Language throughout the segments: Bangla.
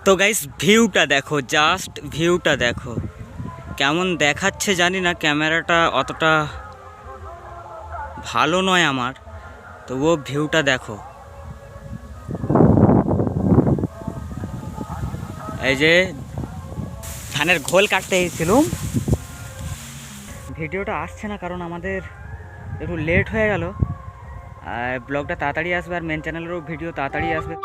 তো গাইস ভিউটা দেখো, জাস্ট ভিউটা দেখো কেমন দেখাচ্ছে জানি না, ক্যামেরাটা অতটা ভালো নয় আমার, তবুও ভিউটা দেখো। এই যে ধানের ঘোল কাটতে এসেছিলাম, ভিডিওটা আসছে না কারণ আমাদের একটু লেট হয়ে গেল। ব্লগটা তাড়াতাড়ি আসবে আর মেন চ্যানেলেরও ভিডিও তাড়াতাড়ি আসবে।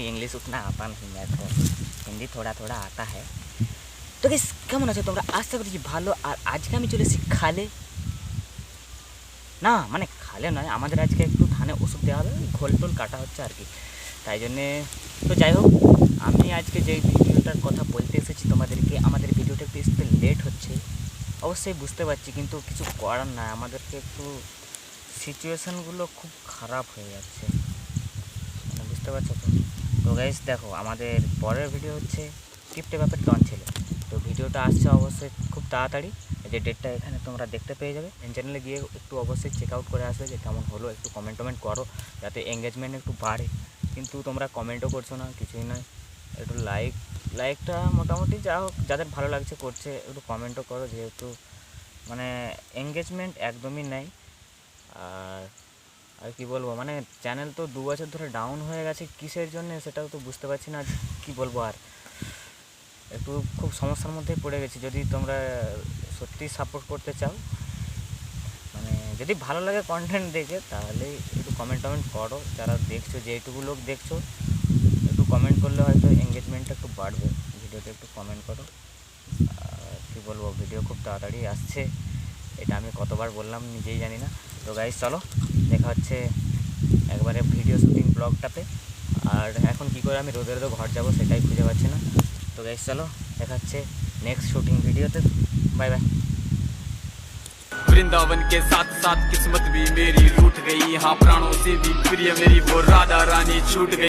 इंग्लिश उतना आता नहीं मैं तो, हिंदी थोड़ा थोड़ा आता है। তো গাইস কেমন আছো তোমরা? আশা করছি ভালো। আর আজকে আমি চলে এসেছি খালে, না মানে খালে নয়, আমাদের আজকে একটু ধানে ওষুধ দেওয়া হবে, ঘোল টোল কাটা হচ্ছে আর কি, তাই জন্যে। তো যাই হোক, আমি আজকে যে ভিডিওটার কথা বলতে এসেছি তোমাদেরকে, আমাদের ভিডিওটা একটু আসতে লেট হচ্ছে অবশ্যই বুঝতে পারছি, কিন্তু কিছু করার নাই, আমাদেরকে একটু সিচুয়েশানগুলো খুব খারাপ হয়ে যাচ্ছে, মানে বুঝতে পারছো তো। তো গাইস দেখো, আমাদের পরের ভিডিও হচ্ছে টিপটে ব্যাপার ডন ছেলে। তো ভিডিওটা আসছে অবশ্যই খুব তাড়াতাড়ি, যে ডেটটা এখানে তোমরা দেখতে পেয়ে যাবে। চ্যানেলে গিয়ে একটু অবশ্যই চেক আউট করে আসবে যে কেমন হলো, একটু কমেন্ট করো যাতে এঙ্গেজমেন্ট একটু বাড়ে, কিন্তু তোমরা কমেন্টও করছো না, কিছুই নয়। একটু লাইকটা মোটামুটি যা হোক, যাদের ভালো লাগছে করছে, একটু কমেন্টও করো, যেহেতু মানে এঙ্গেজমেন্ট একদমই নেই। আর কি বলবো, মানে চ্যানেল তো 2 বছর ধরে ডাউন হয়ে গেছে, কিসের জন্য সেটাও তো বুঝতে পারছি না, কি বলবো। আর একটু খুব সমস্যার মধ্যে পড়ে গেছি। যদি তোমরা সত্যি সাপোর্ট করতে চাও, মানে যদি ভালো লাগে কন্টেন্ট দেখে, তাহলে একটু কমেন্ট করো, যারা দেখছো, যেটুকু লোক দেখছো, একটু কমেন্ট করলে হয়তো এঙ্গেজমেন্টটা একটু বাড়বে। ভিডিওতে একটু কমেন্ট করো। আর কী বলবো, ভিডিও খুব তাড়াতাড়ি আসছে, এটা আমি কতবার বললাম নিজেই জানি না। তো গাইস চলো, দেখা হচ্ছে একবারে ভিডিও শুটিং ব্লগটাতে। আর এখন কি করে আমি রোদে ঘর যাব সেটাই খুঁজে পাচ্ছি না। তো গাইস চলো, দেখা হচ্ছে नेक्स्ट शूटिंग वीडियो तक, बाय बाय। वृंदावन के साथ साथ किस्मत भी मेरी रूठ गई, हाँ प्राणों से भी प्रिय मेरी वो राधा रानी छूट गई।